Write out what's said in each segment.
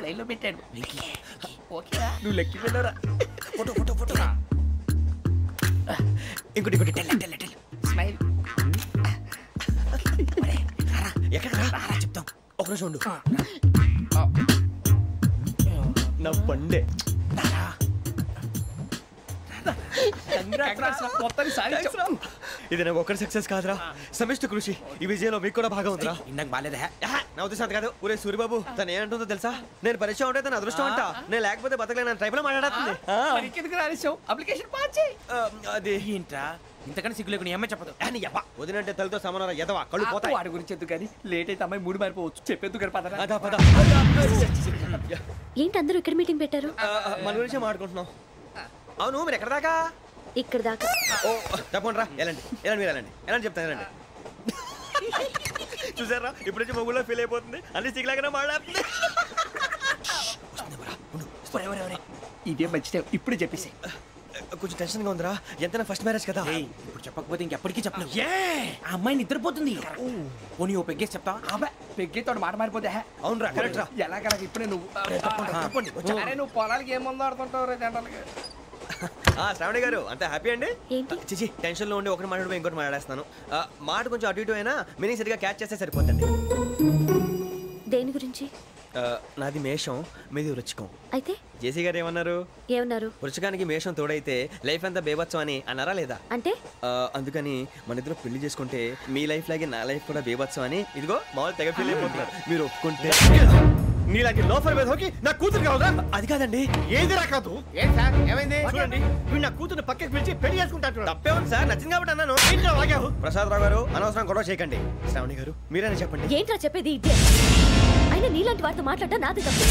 లైన్లో పెట్టాడు. నువ్వు లెక్కి వెళ్ళరా. Photo photo photo. ఇంకోటి ఇంకోటి టెల్ స్మైల్. ఎక్కడ రా చెప్తాం. ఒక నిమిషం ఉండు. నా పండే ఇది నాకు ఒక్కరి సక్సెస్ కాదురా, సమిష్టి కృషి. ఈ విజయంలో మీకు కూడా భాగం ఉందిరా. ఇందాక బాగాలేదా? నా ఉద్దేశం కాదు. ఊరే సూర్యబాబు తను ఏమంటుందో తెలుసా? నేను పరిచయం ఉంటే తన అదృష్టం అంట. నేను లేకపోతే బతకలేను. ట్రైబ్ లో మాట్లాడుతుంది. అది ఏంట్రా ఇంతకన్నా సిగ్గు లేకుండా ఏమై చెప్పదు. వదినంటే తలతో సమానం ఎదవా కళ్ళు పోతాయి. వాడి గురించి ఎందుకు కానీ లేట్ అయితే అమ్మాయి మూడు మారిపోవచ్చు. చెప్పేందుకు ఏంటి అందరూ ఇక్కడ మీటింగ్ పెట్టారు? మన గురించి మాట్లాడుకుంటున్నాం. అవును మీరు ఎక్కడ దాకా? ఇక్కడ దాకా. ఓ తప్పకుండా రా. వెళ్ళండి వెళ్ళండి మీరు వెళ్ళండి. ఎలా చెప్తాను వెళ్ళండి. చూసారా ఇప్పుడు నుంచి మొగుల్లో ఫీల్ అయిపోతుంది. అన్ని సిగ్లాగానే మాట్లాడుతుంది. ఇదే మంచి టైం. ఇప్పుడే చెప్పేసి. కొంచెం టెన్షన్ గా ఉందిరా. ఎంతైనా ఫస్ట్ మ్యారేజ్ కదా. ఇప్పుడు చెప్పకపోతే ఇంకెప్పటికీ చెప్పను. ఆ అమ్మాయి నిద్రపోతుంది. పోనీ ఓ పెగ్గేసి చెప్తా. పెగ్గేతో మాట మారిపోతే. అవును రా కరెక్ట్ రా. ఎలాగలా ఇప్పుడే నువ్వు నువ్వు పొలాలకి ఏముందో ఆడుతుంటావు జనరల్గా. శ్రావణి గారు అంత హ్యాపీ అండి? చిచి టెన్షన్ లో ఉండి ఒకటి మాట్లాడిపోయి ఇంకోటి మాట్లాడేస్తాను. మాట కొంచెం అటు ఇటు అయినా మీనింగ్ సరిగా క్యాచ్ చేస్తే సరిపోతుంది. దేని గురించి? నాది మేషం, మీది వృచ్చికం. అయితే జేసీ గారు ఏమన్నారు? వృచ్చికానికి మేషం తోడైతే లైఫ్ అంతా బేబత్సం అని అన్నారా లేదా? అంటే అందుకని మన ఇద్దరు పెళ్లి చేసుకుంటే మీ లైఫ్ లాగే నా లైఫ్ కూడా బేబత్సం అని ఇదిగో మామూలు తెగ ఫీల్ అయిపోతున్నారు. మీరు ఒప్పుకుంటే నీలాంటి లోఫర్ మీద హోకి నా కూతురు కావదా? అది కాదండి. ఏది రాకాదు. ఏం సార్ ఏమైంది? చూడండి వీడు నా కూతురు పక్కకి పిలిచి పెళ్లి చేసుకుంటాడు. తప్పే ఉంది సార్, నచ్చింది కాబట్టి అన్నాను. ప్రసాద్ రావు గారు అనవసరం గొడవ చేయకండి. శ్రావణి గారు మీరైనా చెప్పండి. ఏంట్రా చెప్పేది? అయినా నీలాంటి వారితో మాట్లాడటం నాది తప్పు.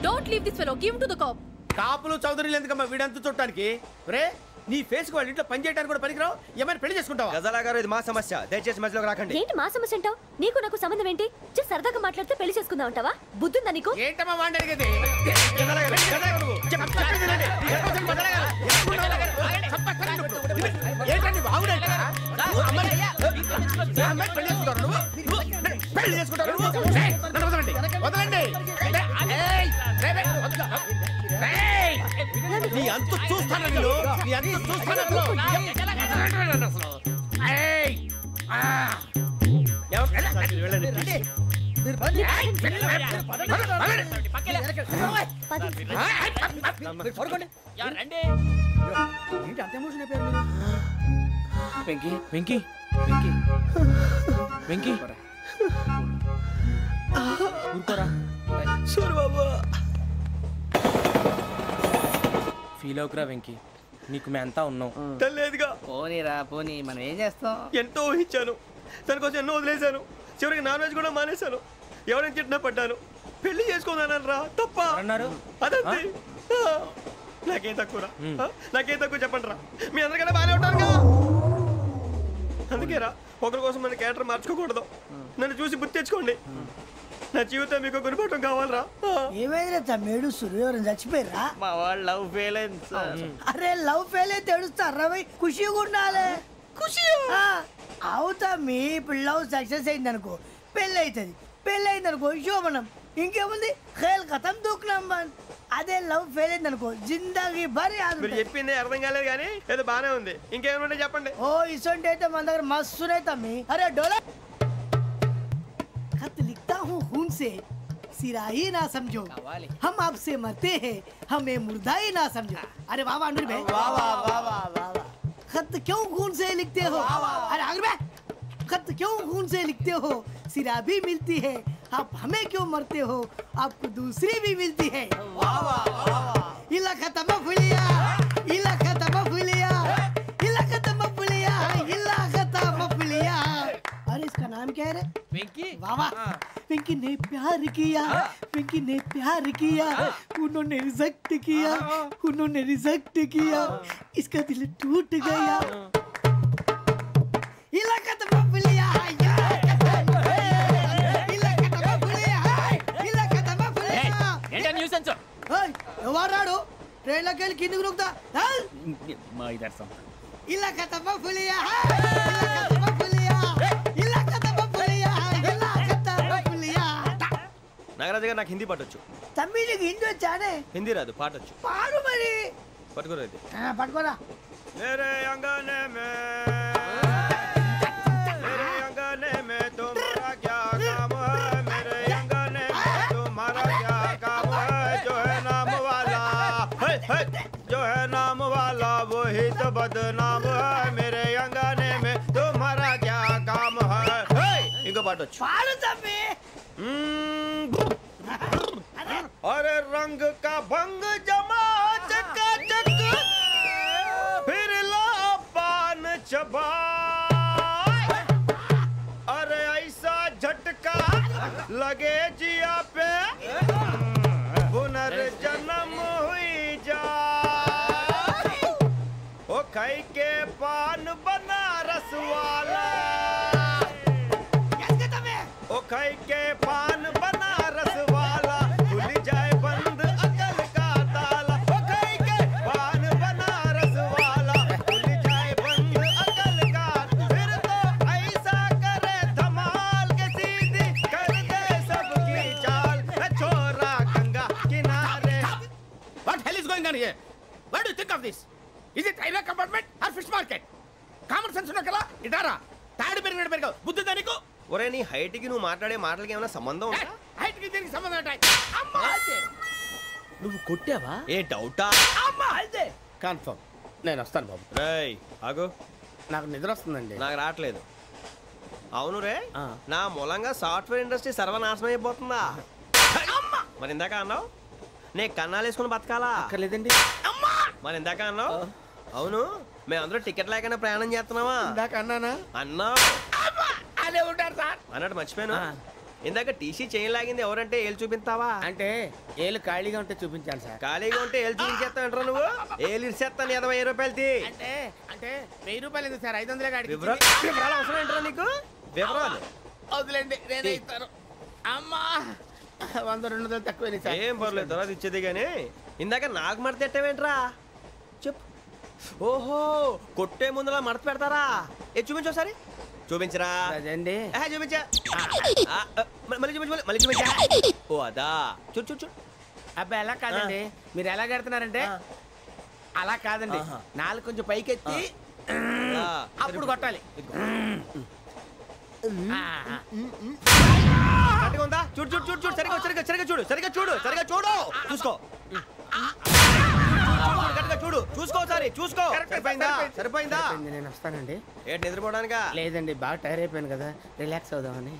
Don't leave this fellow, give to the cop. కాపులు చౌదరులు ఎందుకమ్మా వీడంతా చూడటానికి? రే నీ ఫేస్ కు వాళ్ళ ఇంట్లో పని చేయడానికి కూడా పనికిరావు. ఏమైనా పెళ్లి చేసుకుంటావా? గజాలా గారు ఇది మా సమస్య, దయచేసి మధ్యలోకి రాకండి. ఏంటి మా సమస్య అంటావు? నీకు నాకు సంబంధం ఏంటి? సరదాగా మాట్లాడితే పెళ్లి చేసుకుందాం అంటావా? బుద్ధుందా నీకు? ఏంటమ్మా మాట్లాడేది? నీ అంత చూస్తాను నీ అంత చూస్తాను. వెంకీ వెంకీ వెంకీ వెంకీ ఊరుకోరా. సూర్యబాబు ఫీల్ అవుకురా వెంకీ, నీకు మేమంతా ఉన్నాం. తెలియదుగా. పోనీరా పోనీ, మనం ఏం చేస్తాం? ఎంతో ఊహించాను, దానికోసం ఎన్నో వదిలేశాను. చివరికి నాన్ వెజ్ కూడా మానేశాను. ఎవరైనా తిట్టినా పడ్డాను. పెళ్లి చేసుకున్నాను రా. తప్ప అన్నారు. అదంతే. నాకేం తక్కువ రా, నాకేం తక్కువ చెప్పండి రా. మీ అందరికన్నా బాగానే ఉంటారుగా. అందుకే రా ఒకరి కోసం మన క్యారెక్టర్ మార్చుకోకూడదు. నన్ను చూసి గుర్తు తెచ్చుకోండి. నా జీవితం మీకు గురిపటం కావాలరా. ఏమైందిరా తమ్మేడు? సూర్యవరం చచ్చిపోయిరా? మా వాళ్ళు లవ్ ఫెయిల్ అయింది సార్. అరే లవ్ ఫెయిల్ అయితే ఏడుస్తారా? ఖుషిగా ఉండాలి. ఖుషి అవుతా. మీ ఇప్పుడు లవ్ సక్సెస్ అయింది అనుకో పెళ్ళి అవుతుంది. పెళ్ళి అయింది అనుకో శోభనం. ఇంకేముంది ఖేల్ కథం దూకునాం బాన్. అదే లవ్ ఫెయిల్ అయింది అనుకో జిందగీ భారీ. మీరు చెప్పింది అర్థం కాలేదు కానీ ఏదో బానే ఉంది. ఇంకేమైనా చెప్పండి. ఓ ఇసొంటి అయితే మన దగ్గర మస్తున్నాయి తమ్మి. అరే డోలా खत लिखता हूँ खून से, सिरा ही ना समझो, हम आपसे मरते हैं, हमें मुर्दा ही ना समझो. अरे वाह वाह अनुर भाई, वाह वाह वाह वाह वाह. खत क्यों खून से लिखते हो? अरे अनुर भाई, खत क्यों खून से लिखते हो? सिरा भी मिलती है, आप हमें क्यों मरते हो? आपको दूसरी भी मिलती है. वाह वाह वाह. इला खत्म फुलिया, इला खत्म फुलिया, इला खत्म फुलिया, इला खत्म फुलिया. अरे इसका नाम क्या है रे? पिंकी. वाह वाह. पिंकी ने प्यार किया, पिंकी ने प्यार किया, उन्होंने रिजेक्ट किया, उन्होंने रिजेक्ट किया, इसका दिल टूट गया. इलाका तो बबलिया है, इलाका तो बबलिया है, इलाका तो बबलिया. ఏంటా న్యూసెన్స్? ఏయ్ ఎవరాడు? ట్రైన్ లోకి వెళ్ళి కిందకి రుకుతా. మా ఇదర్సం. ఇలాకా तो बबलिया है, इलाका तो बबलिया, इलाका तो बबलिया, इलाका तो बबलिया. త్యాగరాజు గారు నాకు హిందీ పాటొచ్చు. తమ్మి నీకు హిందీ వచ్చానే? హిందీ రాదు, పాటొచ్చు. పాడు మరి. పట్టుకోరా ఇది. పట్టుకోరా. मेरे अंगने में तुम्हारा क्या काम है, मेरे अंगने में तुम्हारा क्या काम है, जो है नाम वाला जो है नाम वाला वही तो बदनाम है, मेरे अंगने में तुम्हारा क्या काम है. इंको पाटो पाड़ो तम्मी. अरे रंग का भंग जमा चकाचक फिर ला पान चबा, अरे ऐसा झटका लगे जिया पे पुनर्जन्म हुई जा, ओ खाई के पान बनारस वाला, ओ खाई के पान बनारस वाला खुल जाए बंद अकल का ताला, ओ खाई के पान बनारस वाला खुल जाए बंद अकल का, फिर तो ऐसा करे धमाल के सीधी कर दे सबकी चाल, छोरा गंगा किनारे. What hell is going on here? What do you think of this? Is it railway compartment or fish market? Common sense ఉన్న కదా ఇటారా తాడు పెరిగాడు బుద్ధి దానికి. ఒరే నీ హైట్ కి నువ్వు మాట్లాడే మాటలకి ఏమైనా సంబంధం ఉందా? హైట్ కి దీనికి సంబంధం ఉంటాయి. అమ్మా నువ్వు కొట్టావా? ఏ డౌటా? అమ్మా అయితే కన్ఫర్మ్ నేను వస్తాను బాబు. రేయ్ ఆగు, నాకు నిద్ర వస్తుందండి. నాకు రావట్లేదు. అవును రే, నా మూలంగా సాఫ్ట్వేర్ ఇండస్ట్రీ సర్వనాశనం అయిపోతుందా? మరి ఇందాక అన్నావు నే కన్నాలు వేసుకుని బతకాలా? అక్కర్లేదండి. మరి ఇందాక అన్నావు అవును మేమందరూ టికెట్ లేకుండా ప్రయాణం చేస్తున్నావా? ఇందాక అన్నానా? అన్నావు. అదే ఉంటారు సార్. అన్నట్టు మర్చిపోయాను, ఇందాక టీసీ చైన్ లాగింది ఎవరంటే ఏళ్ళు చూపిస్తావా? అంటే ఏళ్ళు ఖాళీగా ఉంటే చూపించాలి సార్. ఖాళీగా ఉంటే ఏళ్ళు చూపించేస్తావు నువ్వు? ఏళ్ళు ఇచ్చేస్తాను 20 రూపాయలది. అంటే అంటే 1000 రూపాయలు ఎందుకు సార్? 500 గాడికి వివరాలు అవసరం ఏంటరా నీకు? వివరాలు వదిలేండి నేనే ఇస్తాను. అమ్మా 100-200 తక్కువ సార్. ఏం పర్లేదు తర్వాత ఇచ్చేది కానీ ఇందాక నాకు మడత ఎట్టవేంట్రా చెప్పు. ఓహో కొట్టే ముందులా మడత పెడతారా? ఏ చూపించు ఒకసారి. చూపించరా? అదండి చూపించా. మళ్ళీ చూపించు, మళ్ళీ చూపించా. ఓ అదా, చూడు చూడు చూడు. అబ్బాయి ఎలా కాదండి, మీరు ఎలా కడుతున్నారంటే అలా కాదండి, నాలుగు కొంచెం పైకెత్తి అప్పుడు కొట్టాలి. ఉందా? చూడు చూడు చూడు చూడు, సరిగా సరిగా సరిగా చూడు, సరిగా చూడు, సరిగా చూడు, చూసుకో చూడు, చూసుకో సారి చూసుకో. సరిపోయిందా? సరిపోయిందా? నేను వస్తానండి. ఏంటి నిద్రపోవడానికా? లేదండి బాగా టైర్ అయిపోయాను కదా, రిలాక్స్ అవుదామని.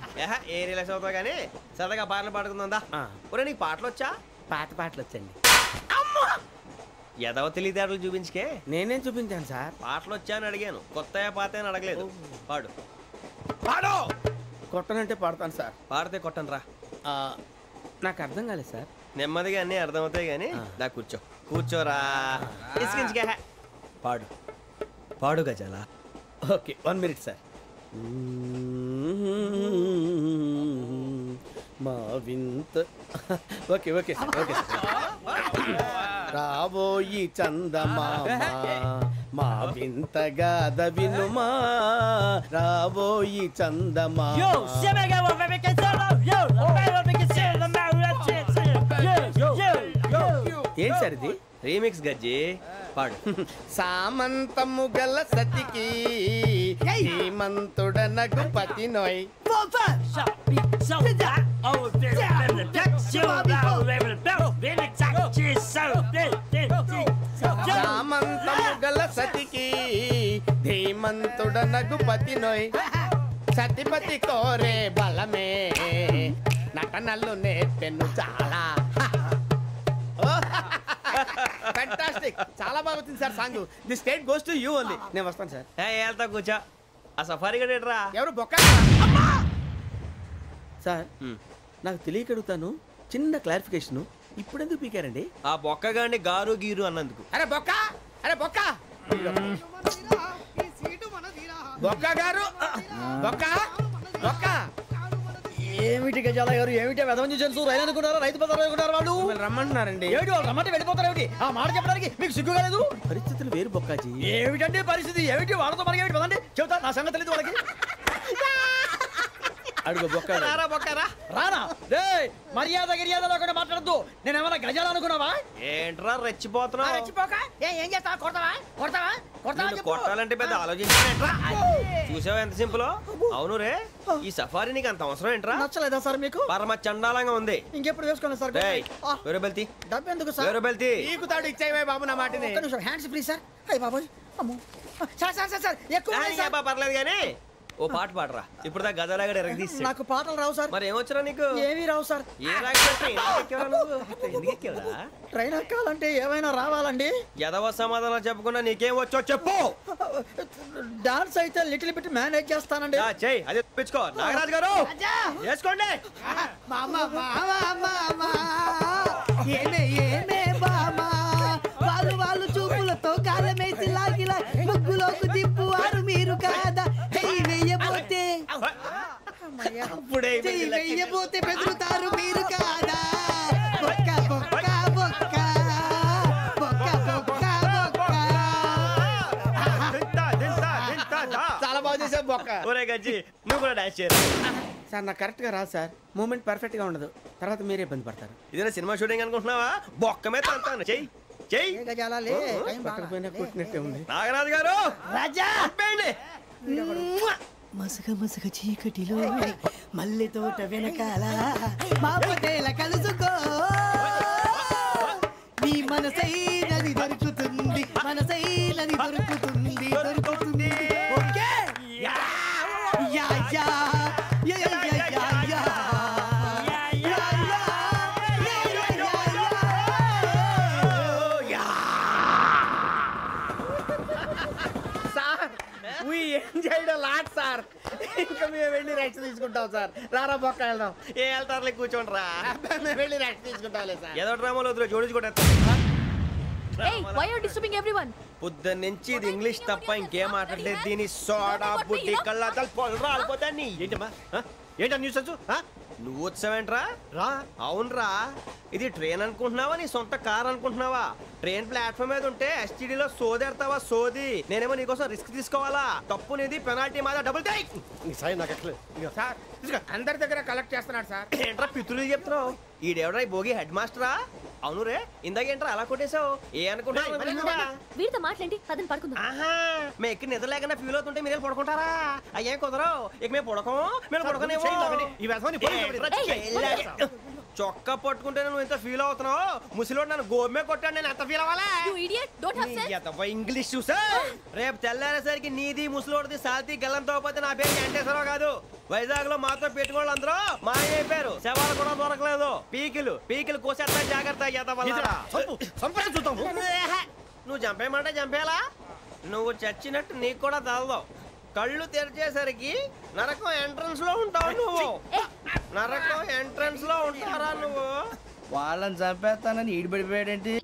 ఏ రిలాక్స్ అవుతావు కానీ సరదాగా పాటలు పాడుకుందా? ఒరే నీకు పాటలు వచ్చా? పాత పాటలు వచ్చండి. ఎదవ తెలివితేటలు చూపించుకే. నేనేం చూపించాను సార్? పాటలు వచ్చా అని అడిగాను, కొత్త పాత అని అడగలేదు. పాడు పాడు. కొట్టనంటే పాడతాను సార్. పాడితే కొట్టను రా. నాకు అర్థం కాలేదు సార్. నెమ్మదిగా అన్నీ అర్థమవుతాయి కానీ దా కూర్చో. కూర్చోరా. పాడు పాడు గజాల. Okay 1 minute sir. మా వింత okay okay sir okay sir. రాబోయి చందమామ మా వింత గాథ వినుమా, రాబోయి చందమామ. ఏం సార్ ఇది? రీమిక్స్ గజ్జి. పాడు. సామంతము గల సతికి హేమంతుడనగు పతి నోయ్. సామంతము గల సతికి ధీమంతుడనగు పతి నోయ్, సతిపతి కోరే బలమే నటనలు నేర్పెను చాలా. ఫ్యాంటాస్టిక్, చాలా బాగా వచ్చింది sir song. The state goes to you only. నేను వస్తాను సార్. వెళ్తా కూర్చో. ఆ సఫారీ గడేట్రా. ఎవరు బొక్క సార్? నాకు తెలియక అడుగుతాను, చిన్న క్లారిఫికేషన్. ఇప్పుడెందుకు పీకారండి? ఆ బొక్కగాండి గారు గీరు అన్నందుకు. అరే బొక్క, అరే బొక్క, బొక్క గారు, బొక్క బొక్క. ఏమిటి గజాల గారు, ఏమిటి వెదవని చూసాను రైలు అనుకున్నారా? రైతు బజార్ అనుకున్నారు వాళ్ళు. రమ్మంటున్నారండి. ఏమిటి వాళ్ళు రమ్మంటే వెళ్ళిపోతారు? ఏమిటి ఆ మాట చెప్పడానికి మీకు సిగ్గు కాలేదు? పరిస్థితులు వేరు బొక్కాజీ. ఏమిటండి పరిస్థితి? ఏమిటి వాళ్ళతో మనకి ఏమిటి పదండి చెబుతా, నా సంగతి తెలియదు వాళ్ళకి. అడుగు బొక్క రారా బొక్కరా రానా రే మర్యాద గిర్యాద లేకుండా మాట్లాడద్దు నేను ఏమైనా గజాలు అనుకున్నావా ఏంట్రా రెచ్చిపోతున్నావు రెచ్చిపోక ఏం చేస్తావా కొడతావా కొడతావా కొడతావా నిన్ను కొట్టాలంటే పెద్ద ఆలోచించానేంట్రా చూసావా ఎంత సింపుల్ అవును రే ఈ సఫారీ నీకు అంత అవసరం ఏంట్రా నచ్చలేదా సార్ మీకు పరమ చండాలంగా ఉంది ఇంకెప్పుడు వేసుకోండి సార్ డేయ్ వేరే బెల్తి డబ్బు ఎందుకు సార్ వేరే బెల్తి నీకు తాడు ఇచ్చాయి బాబు నా మాటని ఒక్క నిమిషం హ్యాండ్స్ ఫ్రీ సార్ అయ్యి బాబోయ్ అమ్మో సార్ సార్ సార్ సార్ ఎక్కువ ఉన్నాయి సార్. పర్లేదు కానీ ఓ పాట పాడరా ఇప్పుడు దా గదలాగడ ఎరగదీసి నాకు పాటలు రావు సార్ మరి ఏమొచ్చరా నీకు ఏమీ రావు సార్ ఏ రాకపోతే ఎందుకు ఎక్కావురా ట్రైన్ ఎక్కాలంటే ఏమైనా రావాలండి ఎదవ సమాధానం చెప్పకుండా నీకేం వచ్చో చెప్పు డాన్స్ అయితే లిటిల్ బిట్ మేనేజ్ చేస్తానండి చెయ్యి అది తెప్పించుకో నాగరాజు గారు వేసుకోండి మామా మామా మామా ఏమే ఏమే బామా వాళ్ళు చూపులతో కాలమేసి లాగిలా ముగ్గులోకి దిప్పువారు మీరు కాదా చెయ్యి వెయ్యబోతే చెయ్యి వెయ్యబోతే బెదురుతారు మీరు కాదా బొక్క బొక్క బొక్క బొక్క బొక్క బొక్క చాలా బాగా చేసావు బొక్క ఒరే గజ్జి నువ్వు కూడా డాన్స్ చేయరు సార్ నాకు కరెక్ట్ గా రాదు సార్ మూమెంట్ పర్ఫెక్ట్ గా ఉండదు తర్వాత మీరే ఇబ్బంది పడతారు ఇదేనా సినిమా షూటింగ్ అనుకుంటున్నావా బొక్క మీద తంతాను చెయ్యి చెయ్యి గజాలే పక్కన పోయినా కొట్టినట్టే ఉంది నాగరాజు గారు రాజా చెప్పండి మసగ మసగ చీకటిలో మల్లె తోట వెనకాల మా పటేల కలుసుకో నీ మనసైనది దొరుకుతుంది మనసైనది దొరుకుతుంది దొరుకుతుంది okay yeah yeah yeah yeah yeah yeah yeah sir we enjoyed a lot sir ఇంకా మేము వెళ్ళి రెస్ట్ తీసుకుంటాం సార్ రారా బొక్క వెళ్దాం ఏ వెళ్తారులే కూర్చోండి రా మేము వెళ్ళి రెస్ట్ తీసుకుంటాంలే సార్ ఏదో డ్రామాలో వద్దు జోడించుకుంటా Hey, why are you disturbing everyone? పొద్దున్న నుంచి ఇది ఇంగ్లీష్ తప్ప ఇంకేం మాట్లాడలేదు దీని సోడా బుడ్డి కళ్ళ పొలరా ఆడిపోతాన్ని ఏంటమ్మా ఏంటా న్యూస్ వచ్చు నువ్వు వచ్చావేంట్రా రా అవునరా ఇది ట్రైన్ అనుకుంటున్నావా నీ సొంత కార్ అనుకుంటున్నావా ట్రైన్ ప్లాట్ఫామ్ మీద ఉంటే ఎస్టీడీలో సోదేడతావా సోది నేనేమో నీకోసం రిస్క్ తీసుకోవాలా తప్పు నీది పెనాల్టీ మాదా డబుల్ టై సాయి నాకు ఎట్లేదు సార్ అందరి దగ్గర కలెక్ట్ చేస్తున్నాడు సార్ ఏంట్రా పితులు చెప్తున్నావు ఈడెవడ్రా భోగి హెడ్ మాస్టరా అవును రే ఇందాకేంట్రా అలా కొట్టేశావు ఏ అనుకుంటున్నా వీరితో మాట్లాడి అతను పడుకుందాం. ఆహా మేము ఎక్కి నిద్ర లేకుండా ఫీల్ అవుతుంటే మీరు పడుకుంటారా అయ్యేం కుదరవు ఇక మేము పడకం మేము పడకనేమో చొక్కా పట్టుకుంటే నువ్వు ఎంత ఫీల్ అవుతున్నావు ముసలివాడు నన్ను గోమే కొట్టాడు నేను ఎంత ఫీల్ అవ్వాలా You idiot, don't have sense. English చూసా రేపు తెల్లారేసరికి నీది ముసలివాడిది సాల్తీ గల్లంతో పోతే నా పేరు వెంకటేశ్వరరావు కాదు వైజాగ్ లో మాతో పెట్టుకోళ్ళు అందరూ మాయైపోయారు శవాలు కూడా దొరకలేదు పీకిలు కోసేస్తా జాగ్రత్త నువ్వు చంపేయమంటే చంపేలా నువ్వు చచ్చినట్టు నీకు కూడా తగదు కళ్ళు తెరిచేసరికి నరకం ఎంట్రన్స్ లో ఉంటావు నువ్వు నరకం ఎంట్రన్స్ లో ఉంటారా నువ్వు వాళ్ళని చంపేస్తానని ఈడిపడిపోయాడేంటి